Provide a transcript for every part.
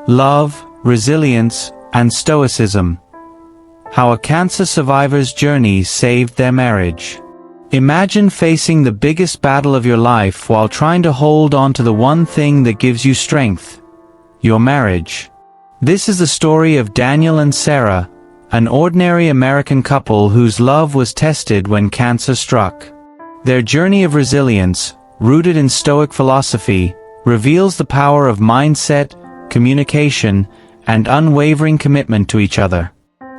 Love, Resilience, and Stoicism. How a cancer survivor's journey saved their marriage. Imagine facing the biggest battle of your life while trying to hold on to the one thing that gives you strength: your marriage. This is the story of Daniel and Sarah, an ordinary American couple whose love was tested when cancer struck. Their journey of resilience, rooted in Stoic philosophy, reveals the power of mindset, communication, and unwavering commitment to each other.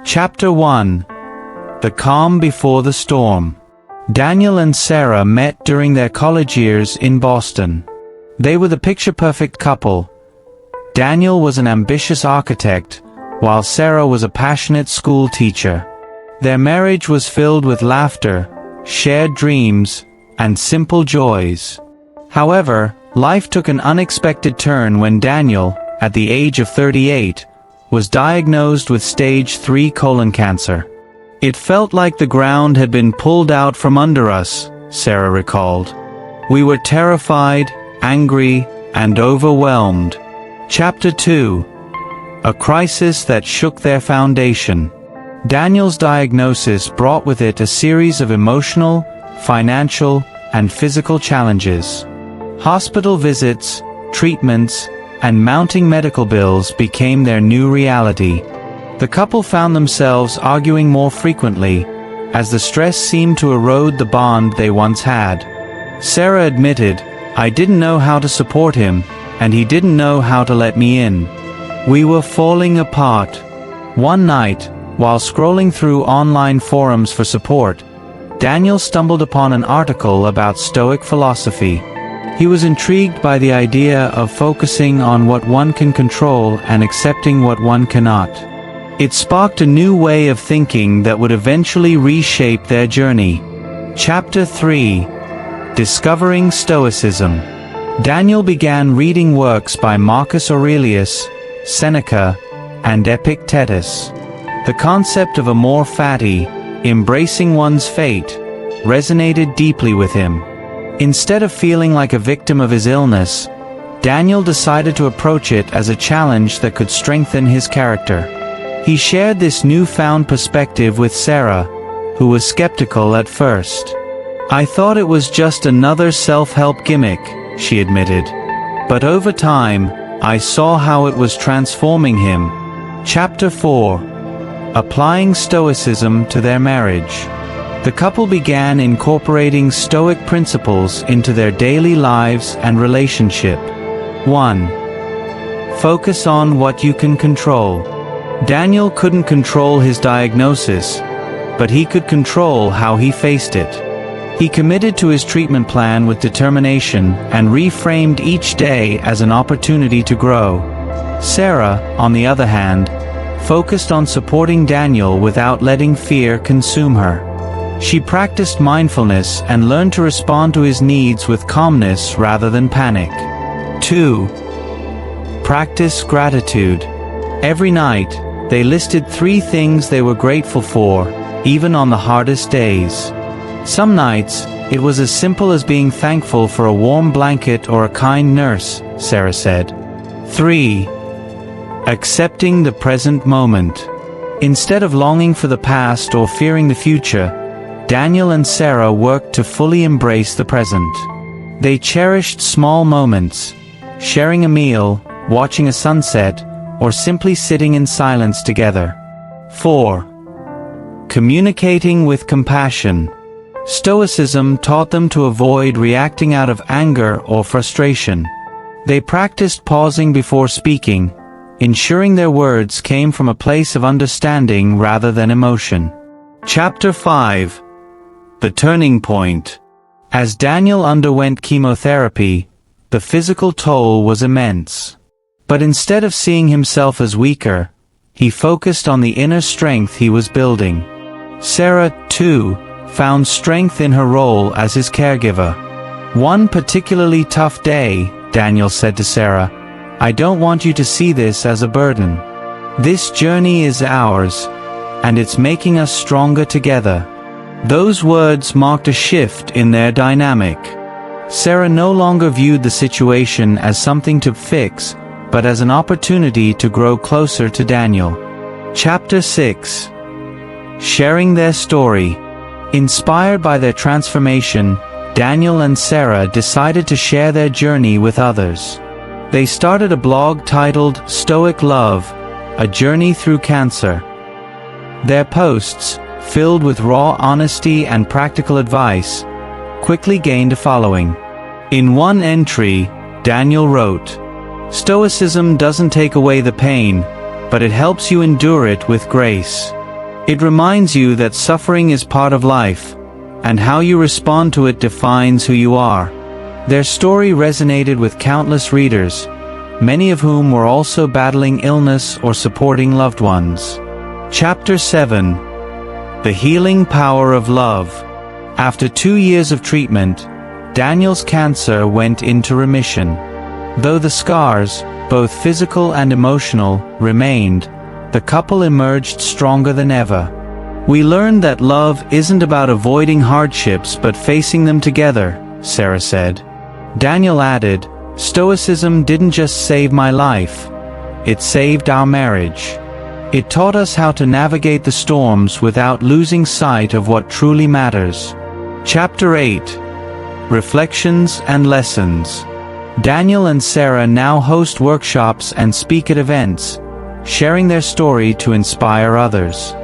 Chapter 1. The Calm Before the Storm. Daniel and Sarah met during their college years in Boston. They were the picture-perfect couple. Daniel was an ambitious architect, while Sarah was a passionate school teacher. Their marriage was filled with laughter, shared dreams, and simple joys. However, life took an unexpected turn when Daniel, at the age of 38, was diagnosed with stage 3 colon cancer. "It felt like the ground had been pulled out from under us," Sarah recalled. "We were terrified, angry, and overwhelmed." Chapter 2. A crisis that shook their foundation. Daniel's diagnosis brought with it a series of emotional, financial, and physical challenges. Hospital visits, treatments, and mounting medical bills became their new reality. The couple found themselves arguing more frequently, as the stress seemed to erode the bond they once had. Sarah admitted, "I didn't know how to support him, and he didn't know how to let me in. We were falling apart." One night, while scrolling through online forums for support, Daniel stumbled upon an article about Stoic philosophy. He was intrigued by the idea of focusing on what one can control and accepting what one cannot. It sparked a new way of thinking that would eventually reshape their journey. Chapter 3. Discovering Stoicism. Daniel began reading works by Marcus Aurelius, Seneca, and Epictetus. The concept of amor fati, embracing one's fate, resonated deeply with him. Instead of feeling like a victim of his illness, Daniel decided to approach it as a challenge that could strengthen his character. He shared this newfound perspective with Sarah, who was skeptical at first. "I thought it was just another self-help gimmick," she admitted. "But over time, I saw how it was transforming him." Chapter 4. Applying Stoicism to their marriage. The couple began incorporating Stoic principles into their daily lives and relationship. 1. Focus on what you can control. Daniel couldn't control his diagnosis, but he could control how he faced it. He committed to his treatment plan with determination and reframed each day as an opportunity to grow. Sarah, on the other hand, focused on supporting Daniel without letting fear consume her. She practiced mindfulness and learned to respond to his needs with calmness rather than panic. 2. Practice gratitude. Every night, they listed 3 things they were grateful for, even on the hardest days. Some nights, it was as simple as being thankful for a warm blanket or a kind nurse, Sarah said. 3. Accepting the present moment. Instead of longing for the past or fearing the future, Daniel and Sarah worked to fully embrace the present. They cherished small moments, sharing a meal, watching a sunset, or simply sitting in silence together. 4. Communicating with compassion. Stoicism taught them to avoid reacting out of anger or frustration. They practiced pausing before speaking, ensuring their words came from a place of understanding rather than emotion. Chapter 5. The Turning Point. As Daniel underwent chemotherapy, the physical toll was immense. But instead of seeing himself as weaker, he focused on the inner strength he was building. Sarah, too, found strength in her role as his caregiver. "One particularly tough day," Daniel said to Sarah, "I don't want you to see this as a burden. This journey is ours, and it's making us stronger together." Those words marked a shift in their dynamic. Sarah no longer viewed the situation as something to fix, but as an opportunity to grow closer to Daniel. Chapter 6. Sharing their story. Inspired by their transformation, Daniel and Sarah decided to share their journey with others. They started a blog titled Stoic Love, A Journey Through Cancer. Their posts, filled with raw honesty and practical advice, quickly gained a following. In one entry, Daniel wrote, "Stoicism doesn't take away the pain, but it helps you endure it with grace. It reminds you that suffering is part of life, and how you respond to it defines who you are." Their story resonated with countless readers, many of whom were also battling illness or supporting loved ones. Chapter 7. The Healing Power of Love. After 2 years of treatment, Daniel's cancer went into remission. Though the scars, both physical and emotional, remained, the couple emerged stronger than ever. "We learned that love isn't about avoiding hardships but facing them together," Sarah said. Daniel added, "Stoicism didn't just save my life, it saved our marriage. It taught us how to navigate the storms without losing sight of what truly matters." Chapter 8. Reflections and Lessons. Daniel and Sarah now host workshops and speak at events, sharing their story to inspire others.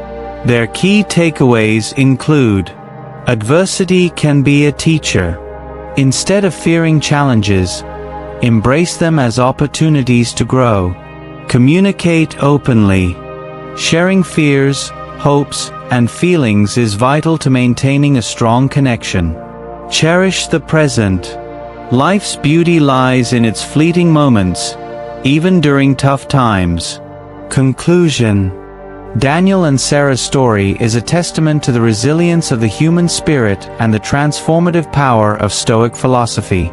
Their key takeaways include: adversity can be a teacher. Instead of fearing challenges, embrace them as opportunities to grow. Communicate openly. Sharing fears, hopes, and feelings is vital to maintaining a strong connection. Cherish the present. Life's beauty lies in its fleeting moments, even during tough times. Conclusion. Daniel and Sarah's story is a testament to the resilience of the human spirit and the transformative power of Stoic philosophy.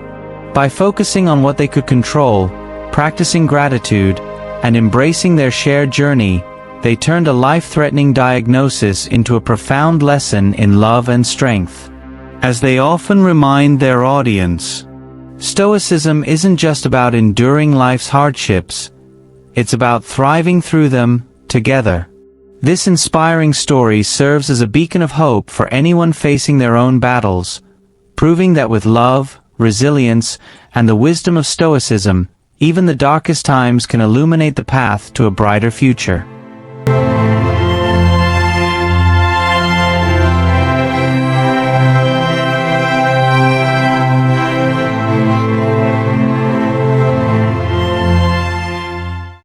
By focusing on what they could control, practicing gratitude, and embracing their shared journey, they turned a life-threatening diagnosis into a profound lesson in love and strength. As they often remind their audience, Stoicism isn't just about enduring life's hardships, it's about thriving through them, together. This inspiring story serves as a beacon of hope for anyone facing their own battles, proving that with love, resilience, and the wisdom of Stoicism, even the darkest times can illuminate the path to a brighter future.